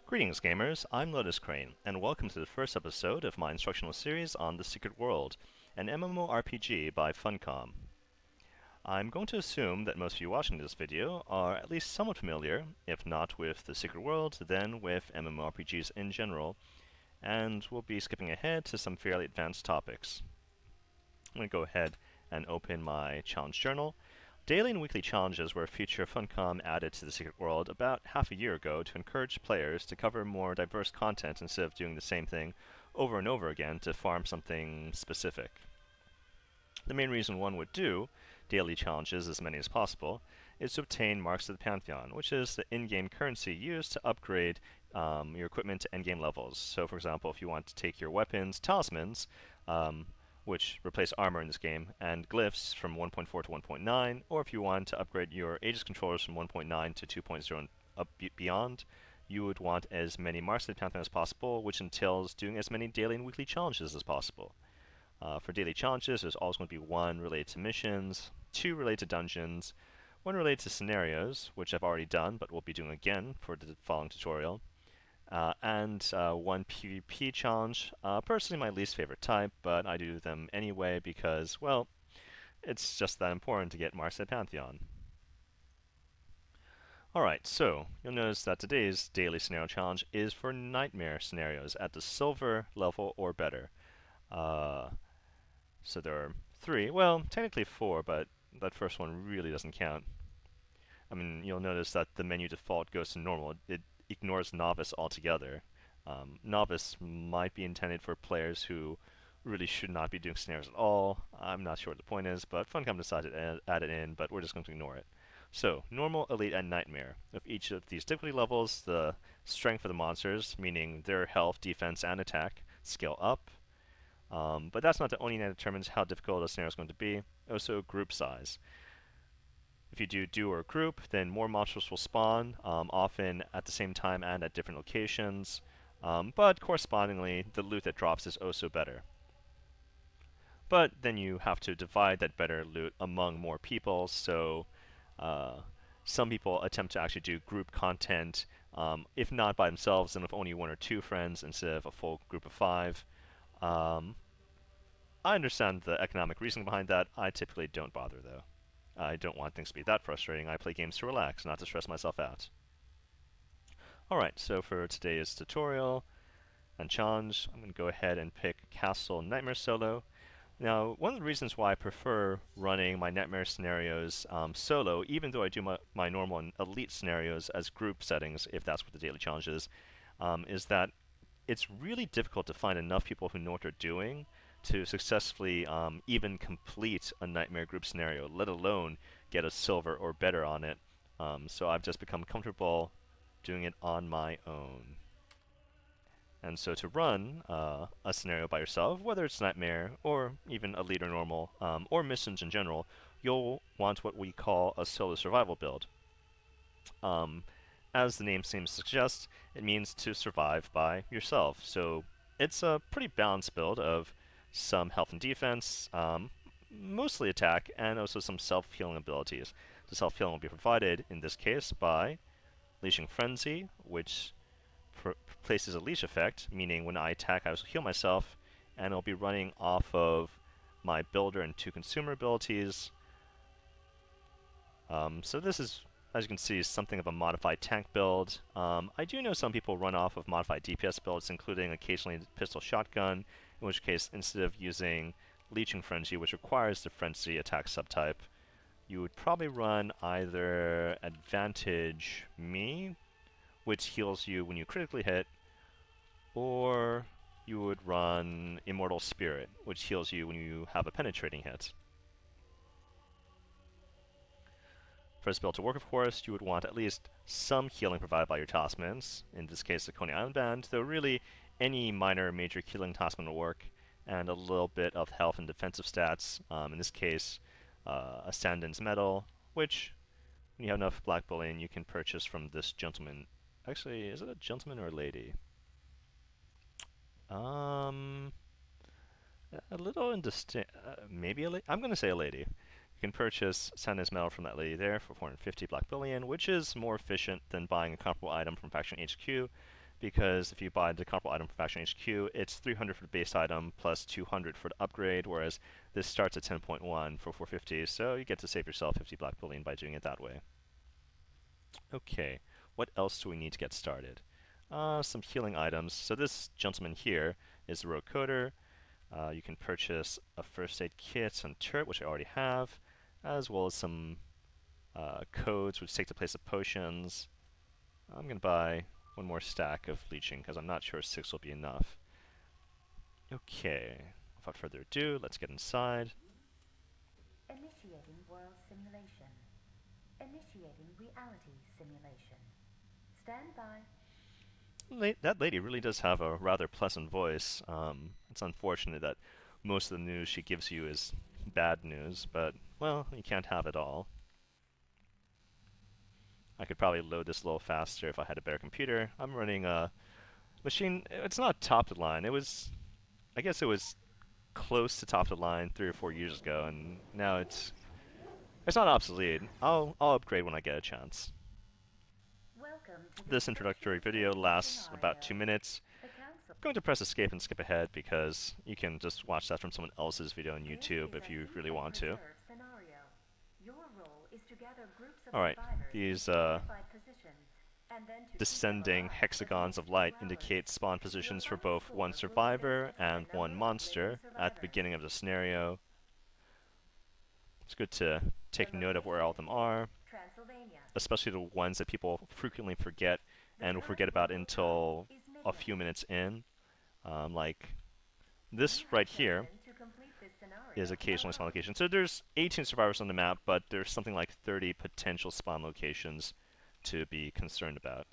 Greetings, gamers. I'm LotusCrane, and welcome to the first episode of my instructional series on The Secret World, an MMORPG by Funcom. I'm going to assume that most of you watching this video are at least somewhat familiar, if not with The Secret World, then with MMORPGs in general, and we'll be skipping ahead to some fairly advanced topics. I'm going to go ahead and open my challenge journal. Daily and weekly challenges were a feature Funcom added to the Secret World about half a year ago to encourage players to cover more diverse content instead of doing the same thing over and over again to farm something specific. The main reason one would do daily challenges, as many as possible, is to obtain marks of the Pantheon, which is the in-game currency used to upgrade your equipment to endgame levels. So, for example, if you want to take your weapons, talismans, which replace armor in this game, and glyphs from 1.4 to 1.9, or if you want to upgrade your Aegis controllers from 1.9 to 2.0 and up beyond, you would want as many marks of the Pantheon as possible, which entails doing as many daily and weekly challenges as possible. For daily challenges, there's always going to be one related to missions, two related to dungeons, one related to scenarios, which I've already done but will be doing again for the following tutorial, and one PvP challenge. Personally, my least favorite type, but I do them anyway because, well, it's just that important to get marks at Pantheon. Alright, so you'll notice that today's daily scenario challenge is for nightmare scenarios at the silver level or better. So there are three, well, technically four, but that first one really doesn't count. I mean, you'll notice that the menu default goes to normal. It ignores novice altogether. Novice might be intended for players who really should not be doing scenarios at all. I'm not sure what the point is, but Funcom decided to add it in, but we're just going to ignore it. So, normal, elite, and nightmare. Of each of these difficulty levels, the strength of the monsters, meaning their health, defense, and attack, scale up. But that's not the only thing that determines how difficult a scenario is going to be. Also, group size. If you do duo or group, then more monsters will spawn, often at the same time and at different locations. But correspondingly, the loot that drops is also better. But then you have to divide that better loot among more people, so some people attempt to actually do group content, if not by themselves, then with only one or two friends instead of a full group of five. I understand the economic reasoning behind that. I typically don't bother, though. I don't want things to be that frustrating. I play games to relax, not to stress myself out. Alright, so for today's tutorial and challenge, I'm going to go ahead and pick Castle Nightmare Solo. Now, one of the reasons why I prefer running my Nightmare scenarios solo, even though I do my normal and elite scenarios as group settings, if that's what the daily challenge is that it's really difficult to find enough people who know what they're doing to successfully even complete a Nightmare group scenario, let alone get a silver or better on it. So I've just become comfortable doing it on my own. And so to run a scenario by yourself, whether it's Nightmare or even Elite or Normal, or missions in general, you'll want what we call a solo survival build. As the name seems to suggest, it means to survive by yourself. So it's a pretty balanced build of some health and defense, mostly attack, and also some self-healing abilities. The self-healing will be provided, in this case, by Leashing Frenzy, which places a leash effect, meaning when I attack I will heal myself, and I'll be running off of my builder and two consumer abilities. So this is, as you can see, something of a modified tank build. I do know some people run off of modified DPS builds, including occasionally pistol shotgun, in which case, instead of using Leeching Frenzy, which requires the Frenzy attack subtype, you would probably run either Advantage Me, which heals you when you critically hit, or you would run Immortal Spirit, which heals you when you have a penetrating hit. For this build to work, of course, you would want at least some healing provided by your talismans, in this case the Coney Island Band, though really any minor or major healing talisman will work, and a little bit of health and defensive stats, in this case Ascendant's Medal, which, when you have enough black bullion, you can purchase from this gentleman. Actually, is it a gentleman or a lady? A little indistinct. Maybe a lady? I'm going to say a lady. You can purchase Ascendant's Medal from that lady there for 450 black bullion, which is more efficient than buying a comparable item from Faction HQ, because if you buy the comparable item from Faction HQ, it's 300 for the base item plus 200 for the upgrade, whereas this starts at 10.1 for 450, so you get to save yourself 50 black bullion by doing it that way. Okay, what else do we need to get started? Some healing items. So this gentleman here is the Rogue Coder. You can purchase a first aid kit and turret, which I already have, as well as some codes which take the place of potions. I'm going to buy one more stack of leeching because I'm not sure 6 will be enough. Okay, without further ado, let's get inside. Initiating world simulation. Initiating reality simulation. Stand by. That lady really does have a rather pleasant voice. It's unfortunate that most of the news she gives you is bad news, but, well, you can't have it all. I could probably load this a little faster if I had a better computer. I'm running a machine. It's not top of the line. I guess it was close to top of the line 3 or 4 years ago, and now it's not obsolete. I'll upgrade when I get a chance. This introductory video lasts about 2 minutes. I'm going to press escape and skip ahead because you can just watch that from someone else's video on YouTube if you really want to. Alright, these descending hexagons of light indicate spawn positions for both one survivor and one monster at the beginning of the scenario. It's good to take note of where all of them are, especially the ones that people frequently forget and will forget about until a few minutes in. Like this right here is occasionally spawn location. So there's 18 survivors on the map, but there's something like 30 potential spawn locations to be concerned about.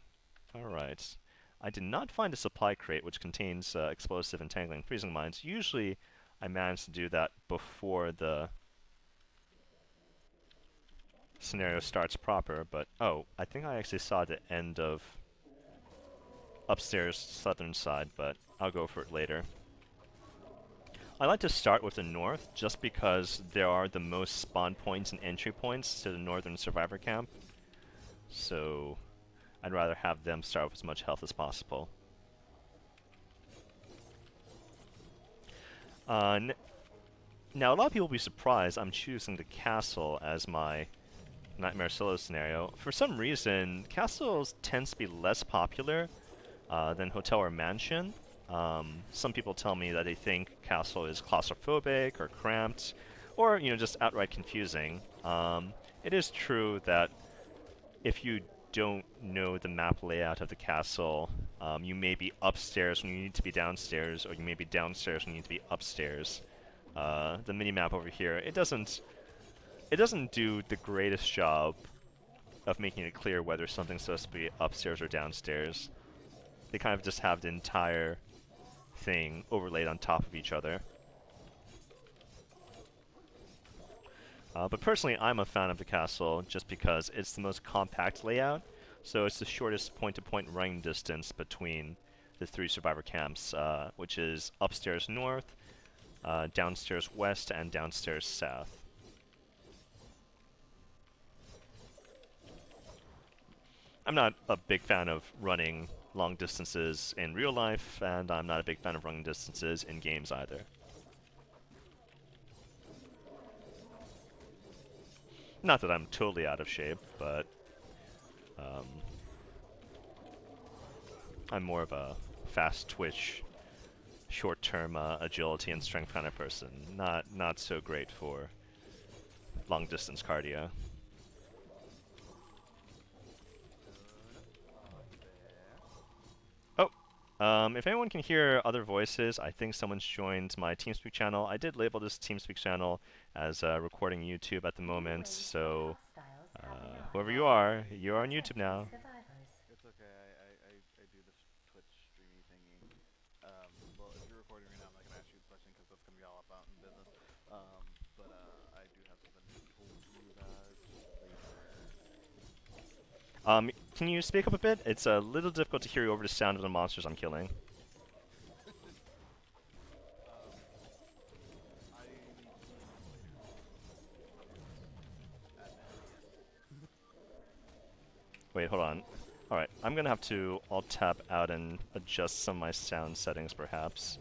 Alright. I did not find a supply crate which contains explosive, entangling, freezing mines. Usually I manage to do that before the scenario starts proper, but oh, I think I actually saw the end of upstairs southern side, but I'll go for it later. I like to start with the north just because there are the most spawn points and entry points to the northern survivor camp, so I'd rather have them start with as much health as possible. Now a lot of people will be surprised I'm choosing the castle as my Nightmare Solo scenario. For some reason, castles tends to be less popular than hotel or mansion. Some people tell me that they think castle is claustrophobic or cramped, or just outright confusing. It is true that if you don't know the map layout of the castle, you may be upstairs when you need to be downstairs, or you may be downstairs when you need to be upstairs. The mini-map over here, it doesn't do the greatest job of making it clear whether something's supposed to be upstairs or downstairs. They kind of just have the entire thing overlaid on top of each other. But personally, I'm a fan of the castle just because it's the most compact layout, so it's the shortest point-to-point running distance between the 3 survivor camps, which is upstairs north, downstairs west, and downstairs south. I'm not a big fan of running long distances in real life, and I'm not a big fan of running distances in games either. Not that I'm totally out of shape, but I'm more of a fast twitch, short-term agility and strength kind of person. Not so great for long-distance cardio. If anyone can hear other voices, I think someone's joined my TeamSpeak channel. I did label this TeamSpeak channel as recording YouTube at the moment, so whoever you are, you're on YouTube now. It's okay, I do this Twitch streamy thingy. Well, if you're recording right now, I'm not going to ask you a question because that's going to be all about in business. But I do have something to told you guys later. Can you speak up a bit? It's a little difficult to hear you over the sound of the monsters I'm killing. Wait, hold on. Alright, I'm gonna have to alt-tab out and adjust some of my sound settings, perhaps.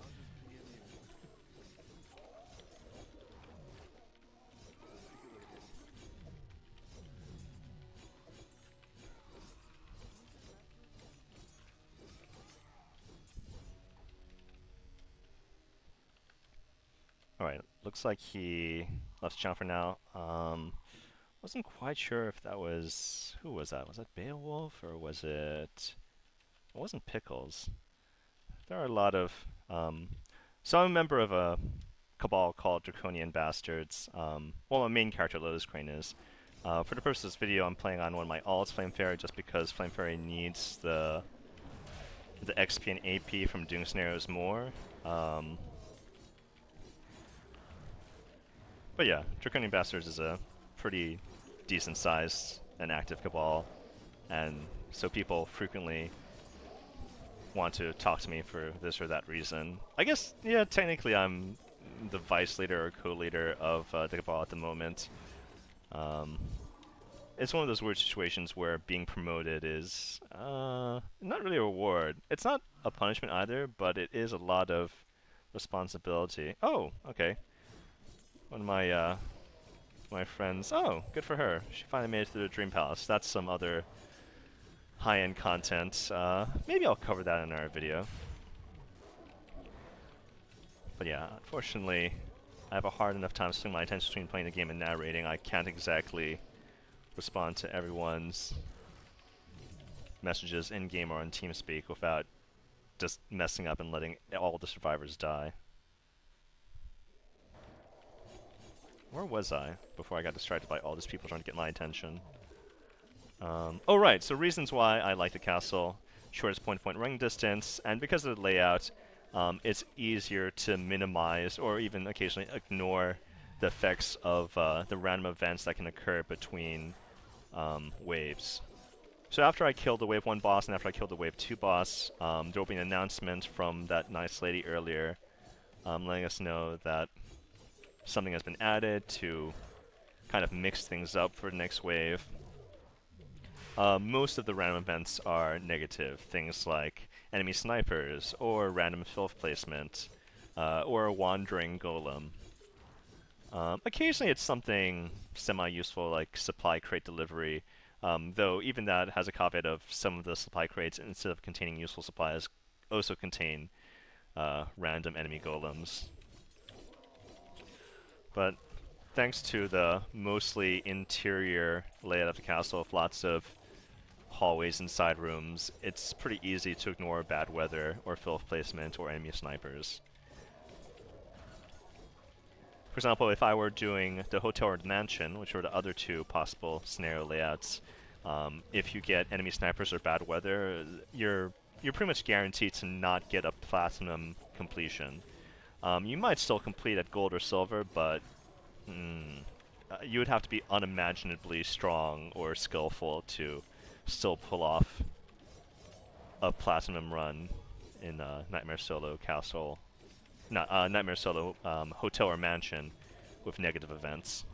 Alright, looks like he left the channel for now. Wasn't quite sure if that was... Who was that? Was that Beowulf, or was it... It wasn't Pickles. There are a lot of... So I'm a member of a cabal called Draconian Bastards. Well, my main character, LotusCrane, is. For the purpose of this video, I'm playing on one of my alts, Flame Fairy, just because Flame Fairy needs the XP and AP from doing scenarios more. But yeah, Draconian Bastards is a pretty decent sized and active cabal, and so people frequently want to talk to me for this or that reason. I guess, yeah, technically I'm the vice leader or co-leader of the cabal at the moment. It's one of those weird situations where being promoted is not really a reward. It's not a punishment either, but it is a lot of responsibility. Oh, okay. One of my friends. Oh, good for her. She finally made it to the Dream Palace. That's some other high-end content. Maybe I'll cover that in our video. But yeah, unfortunately, I have a hard enough time swinging my attention between playing the game and narrating. I can't exactly respond to everyone's messages in-game or on TeamSpeak without just messing up and letting all the survivors die. Where was I before I got distracted by all these people trying to get my attention? Oh right, so reasons why I like the castle. Shortest point-to-point running distance, and because of the layout, it's easier to minimize or even occasionally ignore the effects of the random events that can occur between waves. So after I killed the Wave 1 boss and after I killed the Wave 2 boss, there will be an announcement from that nice lady earlier letting us know that something has been added to kind of mix things up for the next wave. Most of the random events are negative, things like enemy snipers, or random filth placement, or a wandering golem. Occasionally it's something semi-useful like supply crate delivery, though even that has a caveat of some of the supply crates, instead of containing useful supplies, also contain random enemy golems. But thanks to the mostly interior layout of the castle with lots of hallways and side rooms, it's pretty easy to ignore bad weather or filth placement or enemy snipers. For example, if I were doing the hotel or the mansion, which were the other two possible scenario layouts, if you get enemy snipers or bad weather, you're pretty much guaranteed to not get a platinum completion. You might still complete at gold or silver, but you would have to be unimaginably strong or skillful to still pull off a platinum run in Nightmare Solo Castle. Nightmare Solo Hotel or Mansion with negative events.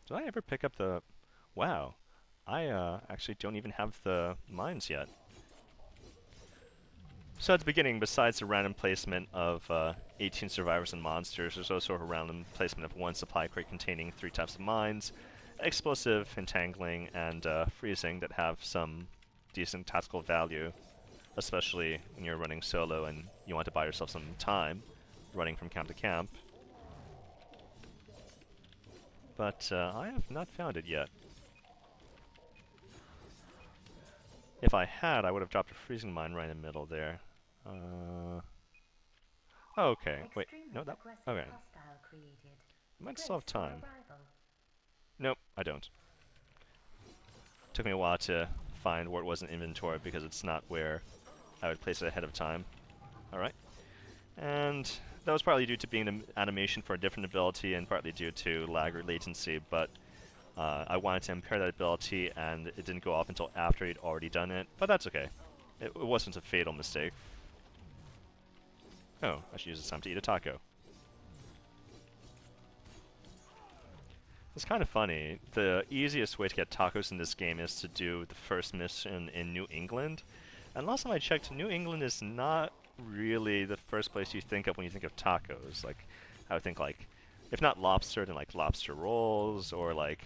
Did I ever pick up the... Wow. I actually don't even have the mines yet. So at the beginning, besides the random placement of 18 survivors and monsters, there's also a random placement of one supply crate containing 3 types of mines, explosive, entangling, and freezing that have some decent tactical value, especially when you're running solo and you want to buy yourself some time running from camp to camp. But I have not found it yet. If I had, I would have dropped a freezing mine right in the middle there. Okay, wait, no, that... Okay. I might still have time. Nope, I don't. Took me a while to find where it was in inventory because it's not where I would place it ahead of time. Alright. And that was partly due to being an animation for a different ability and partly due to lag or latency, but I wanted to impair that ability and it didn't go off until after he'd already done it, but that's okay. It wasn't a fatal mistake. Oh, I should use this time to eat a taco. It's kind of funny. The easiest way to get tacos in this game is to do the first mission in New England. And last time I checked, New England is not really the first place you think of when you think of tacos. Like, I would think like, if not lobster, then like lobster rolls or like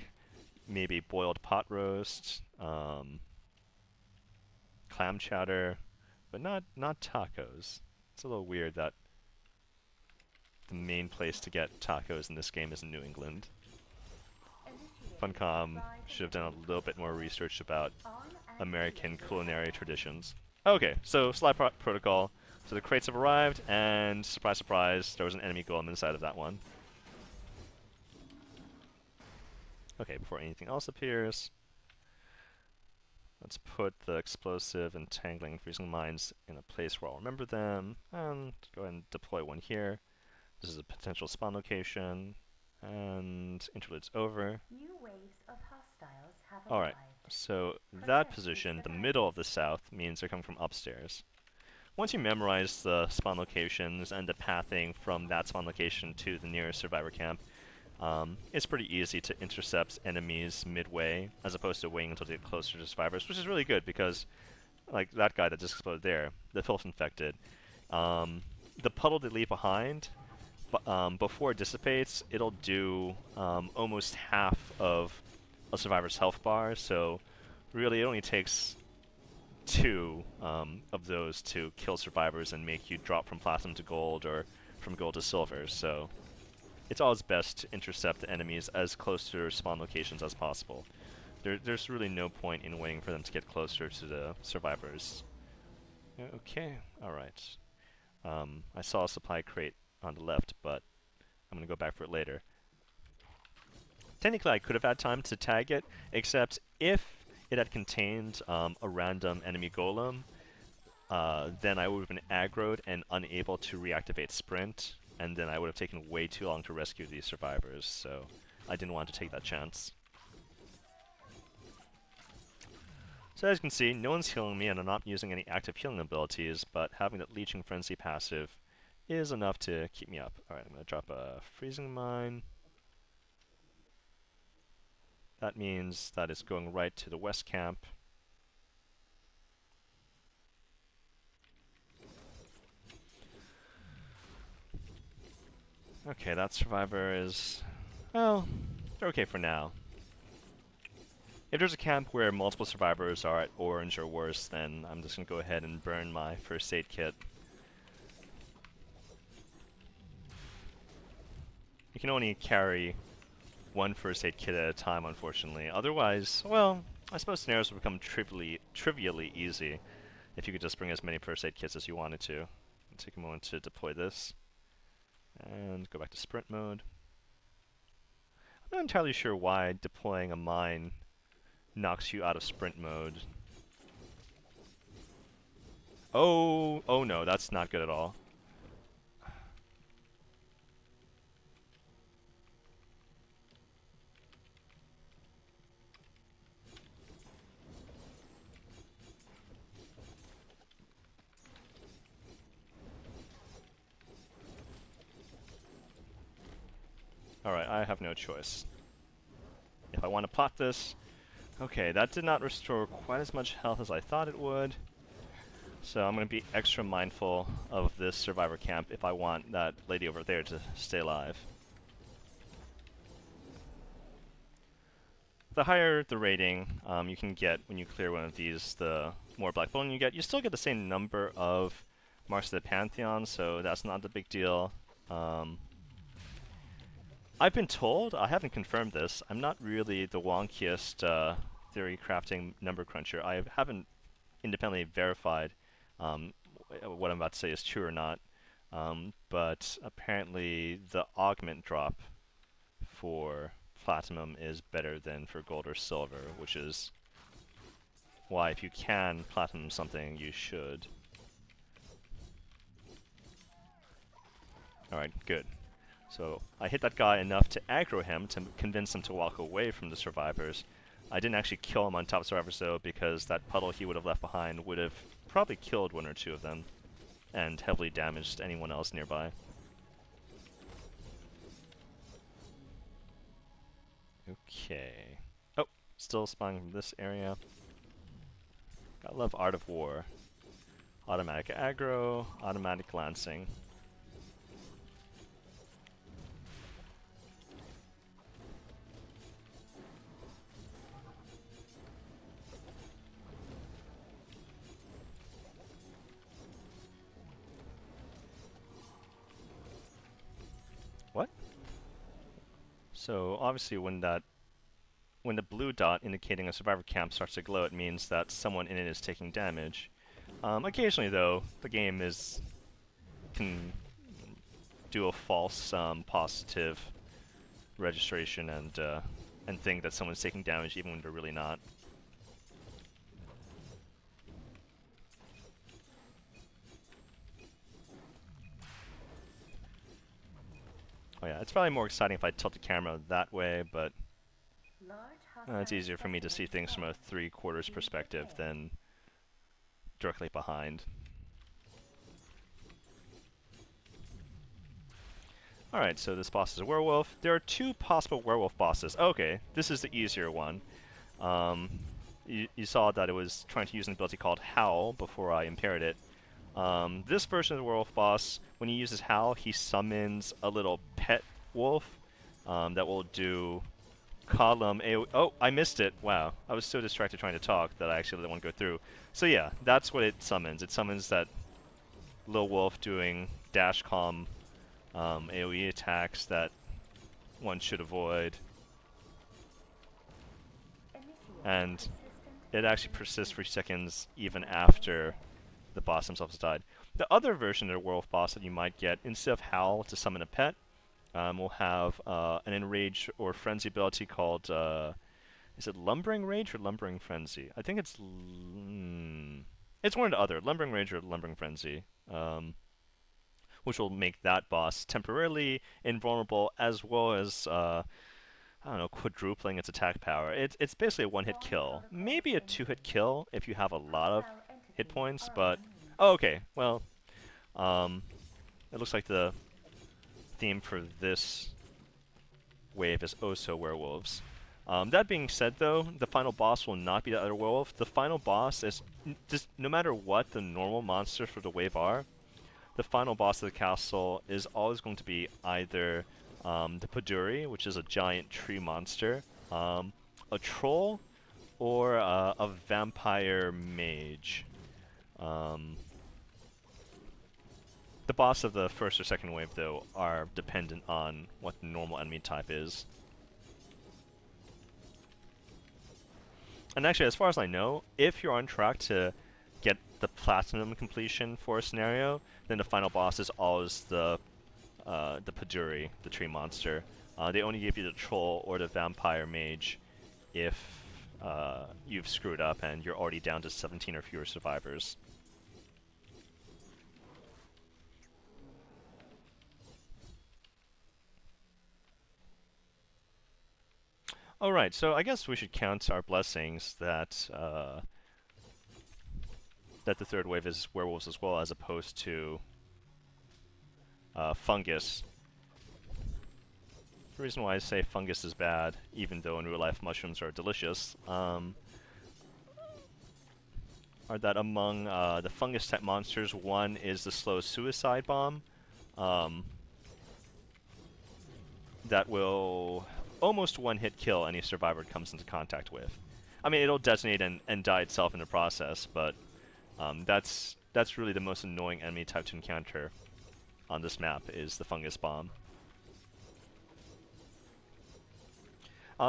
maybe boiled pot roast, clam chowder, but not tacos. It's a little weird that the main place to get tacos in this game is in New England. Funcom should have done a little bit more research about American culinary traditions. Okay, so Slide Protocol. So the crates have arrived, and surprise, surprise, there was an enemy golem inside of that one. Okay, before anything else appears, let's put the explosive, entangling, freezing mines in a place where I'll remember them, and go ahead and deploy one here. This is a potential spawn location, and interlude's over. New waves of hostiles have arrived. Alright, so that position, the middle of the south, means they're coming from upstairs. Once you memorize the spawn locations and the pathing from that spawn location to the nearest survivor camp, it's pretty easy to intercept enemies midway, as opposed to waiting until they get closer to survivors, which is really good because, like that guy that just exploded there, the filth infected, the puddle they leave behind, before it dissipates, it'll do almost half of a survivor's health bar, so really it only takes 2 of those to kill survivors and make you drop from platinum to gold or from gold to silver, so it's always best to intercept the enemies as close to their spawn locations as possible. There's really no point in waiting for them to get closer to the survivors. Okay, alright. I saw a supply crate on the left, but I'm going to go back for it later. Technically, I could have had time to tag it, except if it had contained a random enemy golem, then I would have been aggroed and unable to reactivate sprint, and then I would have taken way too long to rescue these survivors, so I didn't want to take that chance. So as you can see, no one's healing me, and I'm not using any active healing abilities, but having that Leeching Frenzy passive is enough to keep me up. Alright, I'm going to drop a Freezing Mine. That means that it's going right to the west camp. Okay, that survivor is... well, they're okay for now. If there's a camp where multiple survivors are at orange or worse, then I'm just going to go ahead and burn my first aid kit. You can only carry 1 first aid kit at a time, unfortunately. Otherwise, well, I suppose scenarios would become trivially easy if you could just bring as many first aid kits as you wanted to. I'll take a moment to deploy this. And go back to sprint mode. I'm not entirely sure why deploying a mine knocks you out of sprint mode. Oh no, that's not good at all. Alright, I have no choice. If I want to plot this... okay, that did not restore quite as much health as I thought it would. So I'm going to be extra mindful of this survivor camp if I want that lady over there to stay alive. The higher the rating you can get when you clear one of these, the more black bone you get. You still get the same number of marks of the Pantheon, so that's not a big deal. I've been told, I haven't confirmed this, I'm not really the wonkiest theory crafting number cruncher. I haven't independently verified what I'm about to say is true or not, but apparently the augment drop for platinum is better than for gold or silver, which is why if you can platinum something, you should. Alright, good. So I hit that guy enough to aggro him, to convince him to walk away from the survivors. I didn't actually kill him on top of survivors though, because that puddle he would have left behind would have probably killed 1 or 2 of them, and heavily damaged anyone else nearby. Okay. Oh, still spawning from this area. Gotta love Art of War. Automatic aggro, automatic glancing. What? So obviously when the blue dot indicating a survivor camp starts to glow, it means that someone in it is taking damage. Occasionally though, the game can do a false positive registration and think that someone's taking damage even when they're really not. Oh yeah, it's probably more exciting if I tilt the camera that way, but it's easier for me to see things from a 3/4 perspective than directly behind. Alright, so this boss is a werewolf. There are 2 possible werewolf bosses. Okay, this is the easier one. You saw that it was trying to use an ability called Howl before I impaired it. This version of the werewolf boss, when he uses Howl, he summons a little pet wolf that will do column AoE. Oh, I missed it. Wow. I was so distracted trying to talk that I actually let one go through. So yeah, that's what it summons. It summons that little wolf doing dash calm AoE attacks that one should avoid. And it actually persists for seconds even after the boss himself has died. The other version of the werewolf boss that you might get, instead of Howl to summon a pet, will have an Enrage or Frenzy ability called, is it Lumbering Rage or Lumbering Frenzy? I think it's it's one or the other, Lumbering Rage or Lumbering Frenzy, which will make that boss temporarily invulnerable, as well as I don't know, quadrupling its attack power. It's basically a one-hit kill, maybe a 2-hit kill if you have a lot of hit points, but oh, okay. Well, it looks like the theme for this wave is also werewolves. That being said, though, the final boss will not be the other werewolf. The final boss is just no matter what the normal monsters for the wave are, the final boss of the castle is always going to be either the Paduri, which is a giant tree monster, a troll, or a vampire mage. The boss of the first or second wave, though, are dependent on what the normal enemy type is. And actually, as far as I know, if you're on track to get the platinum completion for a scenario, then the final boss is always the Paduri, the tree monster. They only give you the troll or the vampire mage if you've screwed up and you're already down to 17 or fewer survivors. Alright, so I guess we should count our blessings that that the third wave is werewolves as well, as opposed to fungus. The reason why I say fungus is bad, even though in real life mushrooms are delicious, are that among the fungus type monsters, one is the slow suicide bomb that will almost one-hit kill any survivor it comes into contact with. I mean, it'll detonate and die itself in the process, but that's really the most annoying enemy type to encounter on this map, is the fungus bomb.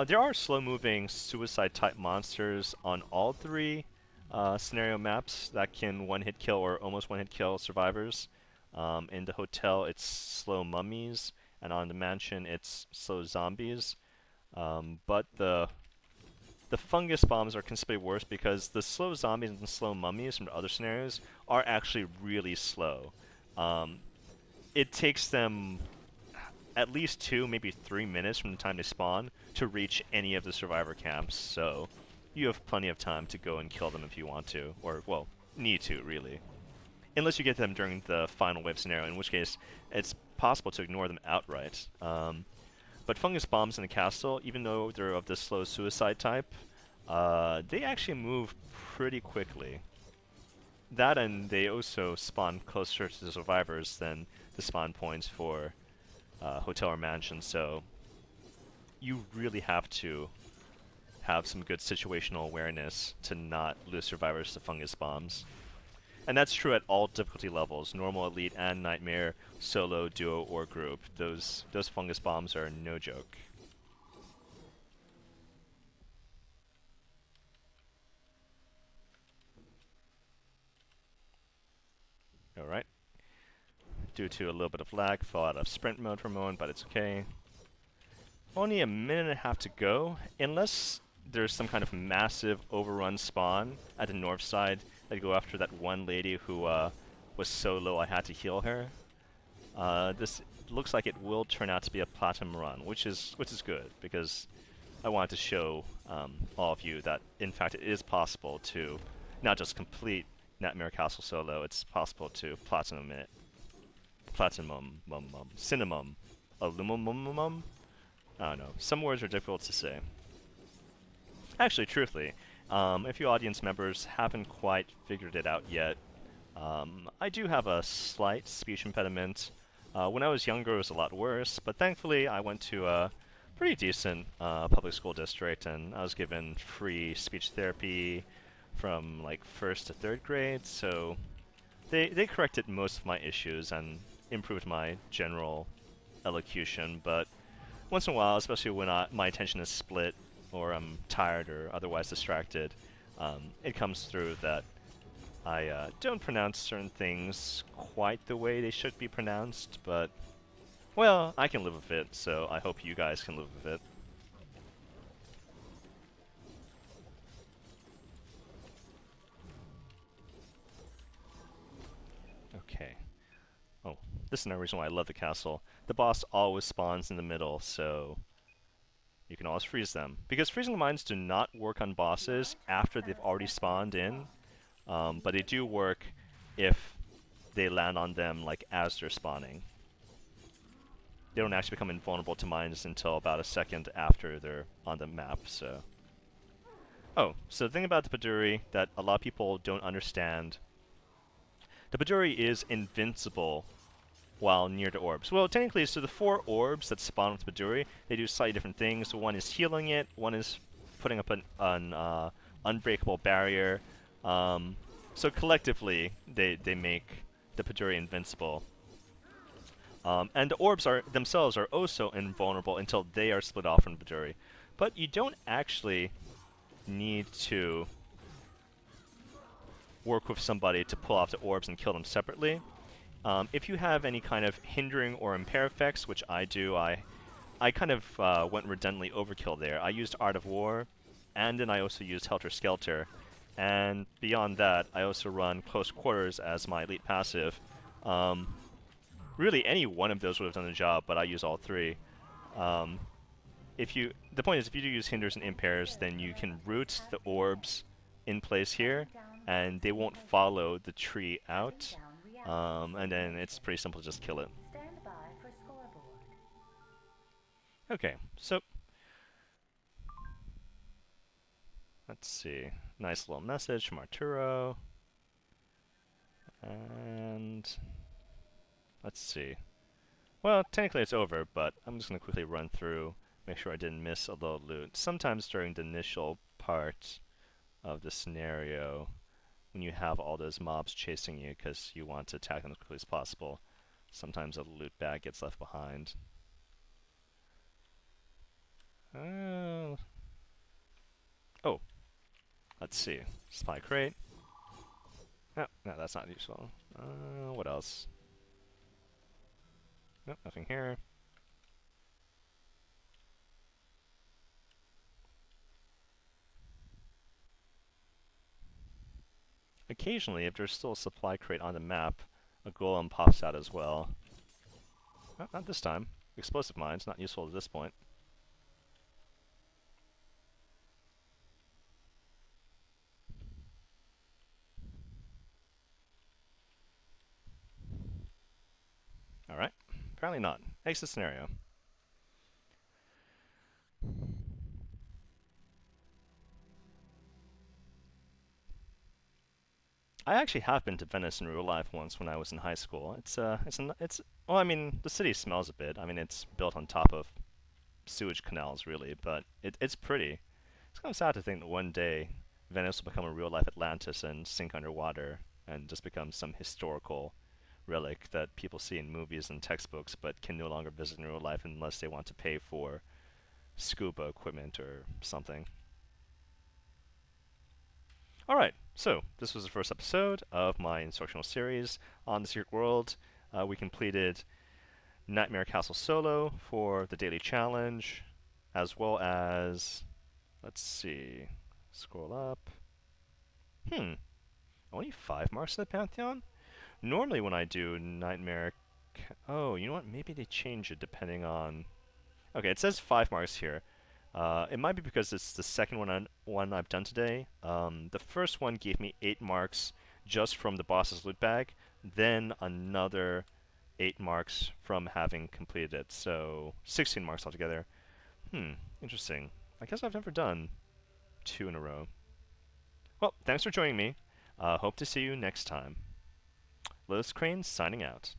There are slow-moving suicide-type monsters on all 3 scenario maps that can one-hit kill or almost one-hit kill survivors. In the hotel, it's slow mummies, and on the mansion, it's slow zombies. But the fungus bombs are considerably worse because the slow zombies and the slow mummies from the other scenarios are actually really slow. It takes them at least 2, maybe 3 minutes from the time they spawn to reach any of the survivor camps, so you have plenty of time to go and kill them if you want to, or, well, need to, really. Unless you get them during the final wave scenario, in which case it's possible to ignore them outright. But But fungus bombs in the castle, even though they're of the slow suicide type, they actually move pretty quickly. That and they also spawn closer to the survivors than the spawn points for hotel or mansion, so you really have to have some good situational awareness to not lose survivors to fungus bombs. And that's true at all difficulty levels, normal, elite, and nightmare, solo, duo, or group. Those fungus bombs are no joke. Alright. Due to a little bit of lag, fell out of sprint mode for a moment, but it's okay. Only a minute and a half to go, unless there's some kind of massive overrun spawn at the north side that go after that one lady who was so low I had to heal her. This looks like it will turn out to be a platinum run, which is good because I wanted to show all of you that in fact it is possible to not just complete Nightmare Castle solo. It's possible to platinum it. Platinum, cinnamon, aluminum. I don't know. Some words are difficult to say. Actually, truthfully, if you audience members haven't quite figured it out yet, I do have a slight speech impediment. When I was younger, it was a lot worse, but thankfully I went to a pretty decent public school district, and I was given free speech therapy from like 1st to 3rd grade, so they corrected most of my issues and improved my general elocution, but once in a while, especially when my attention is split or I'm tired or otherwise distracted, it comes through that I don't pronounce certain things quite the way they should be pronounced, but, well, I can live with it, so I hope you guys can live with it. Okay. Oh, this is another reason why I love the castle. The boss always spawns in the middle, so you can always freeze them. Because freezing mines do not work on bosses after they've already spawned in, but they do work if they land on them like as they're spawning. They don't actually become invulnerable to mines until about a second after they're on the map, so. Oh, so the thing about the Paduri that a lot of people don't understand, the Paduri is invincible while near the orbs. Well, technically, so the 4 orbs that spawn with Paduri, they do slightly different things. One is healing it, one is putting up an unbreakable barrier. So collectively, they make the Paduri invincible. And the orbs themselves are also invulnerable until they are split off from Paduri. But you don't actually need to work with somebody to pull off the orbs and kill them separately. If you have any kind of hindering or impair effects, which I do, I kind of went redundantly overkill there. I used Art of War, and then I also used Helter Skelter. And beyond that, I also run Close Quarters as my elite passive. Really, any one of those would have done the job, but I use all 3. The point is, if you do use hinders and impairs, then you can root the orbs in place here, and they won't follow the tree out. And then it's pretty simple to just kill it. Stand by for scoreboard. Okay, so let's see. Nice little message from Arturo. And let's see. Well, technically it's over, but I'm just going to quickly run through, make sure I didn't miss a little loot. Sometimes during the initial part of the scenario, when you have all those mobs chasing you because you want to attack them as quickly as possible, sometimes a loot bag gets left behind. Oh, let's see. Supply crate. No, that's not useful. What else? Nope, nothing here. Occasionally, if there's still a supply crate on the map, a golem pops out as well. Oh, not this time. Explosive mines, not useful at this point. Alright, apparently not. Exit scenario. I actually have been to Venice in real life once when I was in high school. It's well, I mean, the city smells a bit. I mean, it's built on top of sewage canals, really, but it's pretty. It's kind of sad to think that one day Venice will become a real life Atlantis and sink underwater and just become some historical relic that people see in movies and textbooks, but can no longer visit in real life unless they want to pay for scuba equipment or something. Alright, so this was the first episode of my instructional series on the Secret World. We completed Nightmare Castle Solo for the daily challenge, as well as, let's see, scroll up. Only 5 marks to the Pantheon? Normally when I do Nightmare... Oh, you know what? Maybe they change it depending on... Okay, it says 5 marks here. It might be because it's the second one I've done today. The first one gave me 8 marks just from the boss's loot bag, then another 8 marks from having completed it, so 16 marks altogether. Interesting. I guess I've never done 2 in a row. Well, thanks for joining me. Hope to see you next time. LotusCrane signing out.